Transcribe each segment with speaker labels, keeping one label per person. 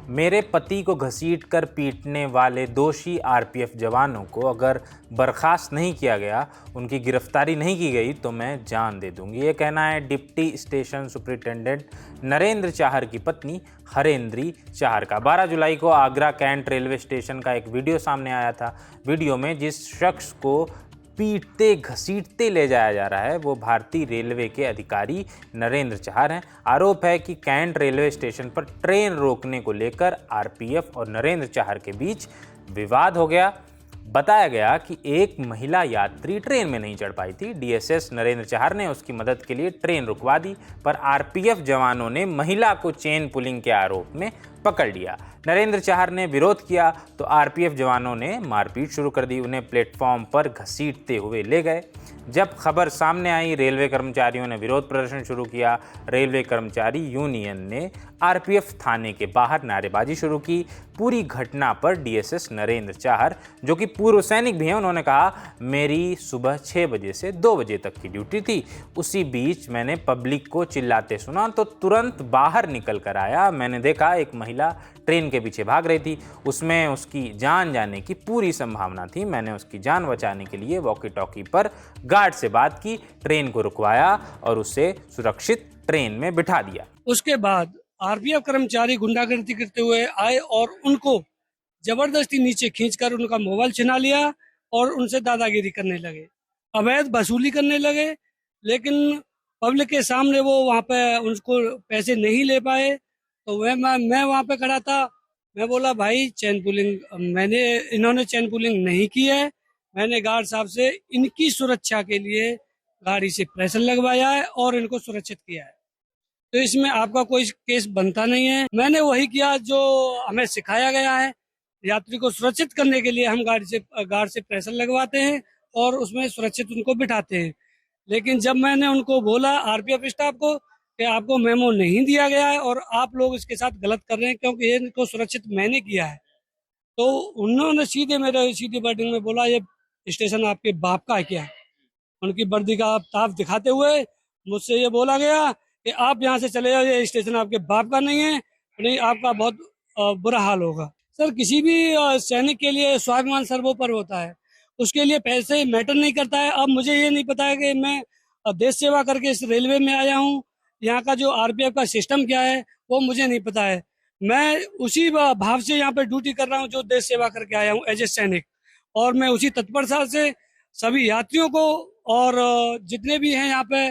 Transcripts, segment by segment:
Speaker 1: मेरे पति को घसीटकर पीटने वाले दोषी आरपीएफ जवानों को अगर बर्खास्त नहीं किया गया, उनकी गिरफ्तारी नहीं की गई तो मैं जान दे दूंगी। ये कहना है deputy station superintendent Narendra Chahar की पत्नी हरेंद्री चाहर का। 12 जुलाई को आगरा कैंट रेलवे स्टेशन का एक वीडियो सामने आया था। वीडियो में जिस शख्स को पीटते घसीटते ले जाया जा रहा है वो भारतीय रेलवे के अधिकारी नरेंद्र चाहर हैं। आरोप है कि कैंट रेलवे स्टेशन पर ट्रेन रोकने को लेकर आरपीएफ और नरेंद्र चाहर के बीच विवाद हो गया। बताया गया कि एक महिला यात्री ट्रेन में नहीं चढ़ पाई थी। डीएसएस नरेंद्र चाहर ने उसकी मदद के लिए ट्रेन रुकवा दी, पर आरपीएफ जवानों ने महिला को चेन पुलिंग के आरोप में पकड़ लिया। नरेंद्र चाहर ने विरोध किया तो आरपीएफ जवानों ने मारपीट शुरू कर दी। उन्हें प्लेटफॉर्म पर घसीटते हुए ले गए। जब खबर सामने आई, रेलवे कर्मचारियों ने विरोध प्रदर्शन शुरू किया। रेलवे कर्मचारी यूनियन ने आरपीएफ थाने के बाहर नारेबाजी शुरू की। पूरी घटना पर डीएसएस नरेंद्र चाहर, जो कि पूर्व सैनिक भी हैं, उन्होंने कहा, मेरी सुबह 6 बजे से 2 बजे तक की ड्यूटी थी। उसी बीच मैंने पब्लिक को चिल्लाते सुना तो तुरंत बाहर निकल कर आया। मैंने देखा एक महिला ट्रेन के पीछे भाग रही थी, उसमें उसकी जान जाने की पूरी संभावना थी। मैंने उसकी जान बचाने के लिए वॉकी टॉकी पर गार्ड से बात की, ट्रेन को रुकवाया और उसे सुरक्षित ट्रेन में बिठा दिया।
Speaker 2: उसके बाद आरपीएफ कर्मचारी गुंडागर्दी करते हुए आए और उनको जबरदस्ती नीचे खींचकर उनका मोबाइल छिना लिया और उनसे दादागिरी करने लगे, अवैध वसूली करने लगे। लेकिन पब्लिक के सामने वो वहाँ पे उनको पैसे नहीं ले पाए तो मैं वहाँ पे खड़ा था। मैं बोला, भाई चैन पुलिंग इन्होंने चैन पुलिंग नहीं की है। मैंने गार्ड साहब से इनकी सुरक्षा के लिए गाड़ी से प्रेशर लगवाया है और इनको सुरक्षित किया है, तो इसमें आपका कोई केस बनता नहीं है। मैंने वही किया जो हमें सिखाया गया है। यात्री को सुरक्षित करने के लिए हम गार्ड से प्रेशर लगवाते हैं और उसमें सुरक्षित उनको बिठाते हैं। लेकिन जब मैंने उनको बोला आरपीएफ स्टाफ को कि आपको मेमो नहीं दिया गया है और आप लोग इसके साथ गलत कर रहे हैं क्योंकि इनको सुरक्षित मैंने किया है, तो उन्होंने सीधी वर्डिंग में बोला, ये स्टेशन आपके बाप का है क्या? उनकी वर्दी का ताप दिखाते हुए मुझसे ये बोला गया कि आप यहाँ से चले जाओ, ये स्टेशन आपके बाप का नहीं है, नहीं आपका बहुत बुरा हाल होगा। सर, किसी भी सैनिक के लिए स्वाभिमान सर्वोपरि होता है, उसके लिए पैसे मैटर नहीं करता है। अब मुझे ये नहीं पता है कि मैं देश सेवा करके इस रेलवे में आया हूँ, यहाँ का जो आरपीएफ का सिस्टम क्या है वो मुझे नहीं पता है। मैं उसी भाव से यहाँ पे ड्यूटी कर रहा हूँ जो देश सेवा करके आया हूँ एज ए सैनिक, और मैं उसी तत्परता से सभी यात्रियों को और जितने भी हैं यहाँ पे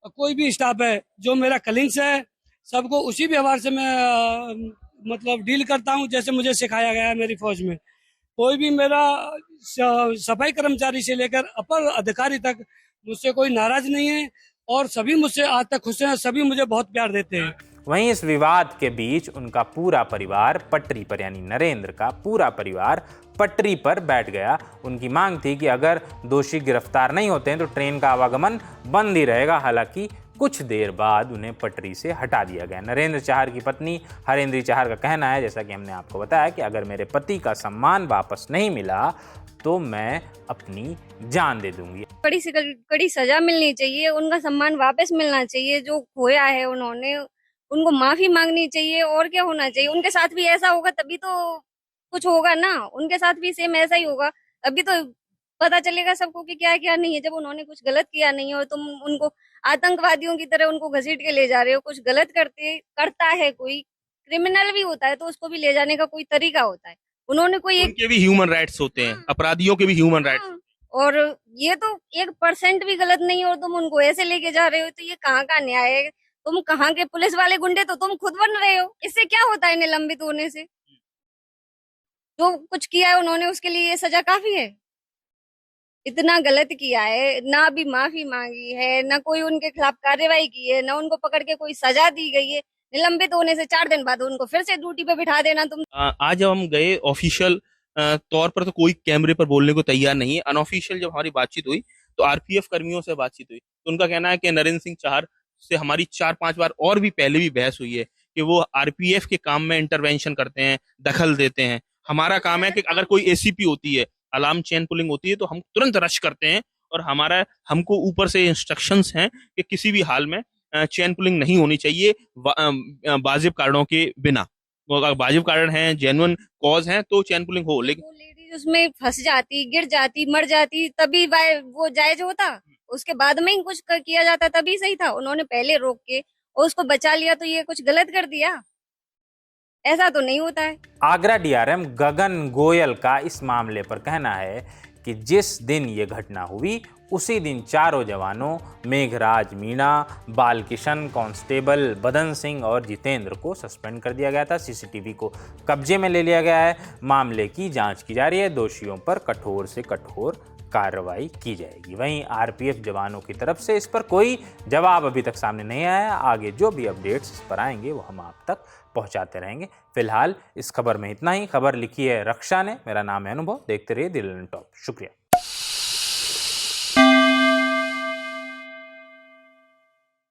Speaker 2: कोई भी स्टाफ है जो मेरा कलीग्स है, सबको उसी व्यवहार से मैं मतलब डील करता हूँ जैसे मुझे सिखाया गया है मेरी फौज में। कोई भी मेरा सफाई कर्मचारी से लेकर अपर अधिकारी तक मुझसे कोई नाराज नहीं है और सभी मुझसे आज तक खुश हैं, सभी मुझे बहुत प्यार देते हैं।
Speaker 1: वहीं इस विवाद के बीच उनका पूरा परिवार पटरी पर, यानी नरेंद्र का पूरा परिवार पटरी पर बैठ गया। उनकी मांग थी कि अगर दोषी गिरफ्तार नहीं होते हैं तो ट्रेन का आवागमन बंद ही रहेगा। हालांकि कुछ देर बाद उन्हें पटरी से हटा दिया गया। नरेंद्र चाहर की पत्नी हरेंद्री चाहर का कहना है, जैसा कि हमने आपको बताया, कि अगर मेरे पति का सम्मान वापस नहीं मिला तो मैं अपनी जान दे दूंगी।
Speaker 3: कड़ी से कड़ी सजा मिलनी चाहिए, उनका सम्मान वापस मिलना चाहिए। जो खोया है उन्होंने, उनको माफी मांगनी चाहिए। और क्या होना चाहिए? उनके साथ भी ऐसा होगा तभी तो कुछ होगा ना, उनके साथ भी सेम ऐसा ही होगा, अभी तो पता चलेगा सबको कि क्या क्या नहीं है। जब उन्होंने कुछ गलत किया नहीं है और तुम उनको आतंकवादियों की तरह उनको घसीट के ले जा रहे हो। कुछ गलत करता है, कोई क्रिमिनल भी होता है तो उसको भी ले जाने का कोई तरीका होता है। उन्होंने कोई
Speaker 4: उनके भी ह्यूमन राइट्स होते हैं, अपराधियों के भी ह्यूमन राइट्स।
Speaker 3: और ये तो 1% भी गलत नहीं है और तुम उनको ऐसे लेके जा रहे हो, तो ये कहाँ का न्याय है? तुम कहाँ के पुलिस वाले गुंडे तो तुम खुद बन रहे हो। इससे क्या होता है निलंबित होने से? जो कुछ किया है उन्होंने उसके लिए ये सजा काफी है। इतना गलत किया है, ना भी माफी मांगी है, ना कोई उनके खिलाफ कार्रवाई की है, ना उनको पकड़ के कोई सजा दी गई है। निलंबित होने से 4 दिन बाद उनको फिर से ड्यूटी पे बिठा देना। तुम
Speaker 4: आज जब हम गए ऑफिशियल तौर पर तो कोई कैमरे पर बोलने को तैयार नहीं है। अनऑफिशियल जब हमारी बातचीत हुई तो आरपीएफ कर्मियों से बातचीत हुई तो उनका कहना है कि नरेंद्र सिंह चाहर से हमारी 4-5 बार और भी पहले भी बहस हुई है कि वो आरपीएफ के काम में इंटरवेंशन करते हैं, दखल देते हैं। हमारा काम है कि अगर कोई एसीपी होती है, अलार्म चेन पुलिंग होती है, तो हम तुरंत रश करते हैं और हमको ऊपर से इंस्ट्रक्शंस हैं कि किसी भी हाल में चेन पुलिंग नहीं होनी चाहिए वाजिब कारणों के बिना। वो अगर वाजिब कारण है, जेन्युइन कॉज है तो चैन पुलिंग हो, लेकिन
Speaker 3: वो लेडीज उसमें फंस जाती, गिर जाती, मर जाती, तभी वो जायज होता। उसके बाद में ही कुछ किया जाता तभी सही था। उन्होंने पहले रोक के और उसको बचा लिया, तो ये कुछ गलत कर दिया, ऐसा तो नहीं होता है।
Speaker 1: आगरा डीआरएम गगन गोयल का इस मामले पर कहना है कि जिस दिन ये घटना हुई उसी दिन चारों जवानों मेघराज मीणा, बालकिशन, कांस्टेबल बदन सिंह और जितेंद्र को सस्पेंड कर दिया गया था। सीसीटीवी को कब्जे में ले लिया गया है। मामले की जांच की जा रही है। दोषियों पर कठोर से कठोर कार्रवाई की जाएगी। वहीं आरपीएफ जवानों की तरफ से इस पर कोई जवाब अभी तक सामने नहीं आया। आगे जो भी अपडेट्स इस पर आएंगे वो हम आप तक पहुंचाते रहेंगे। फिलहाल इस खबर में इतना ही। खबर लिखी है रक्षा ने। मेरा नाम है अनुभव। देखते रहिए दिल टॉप। शुक्रिया।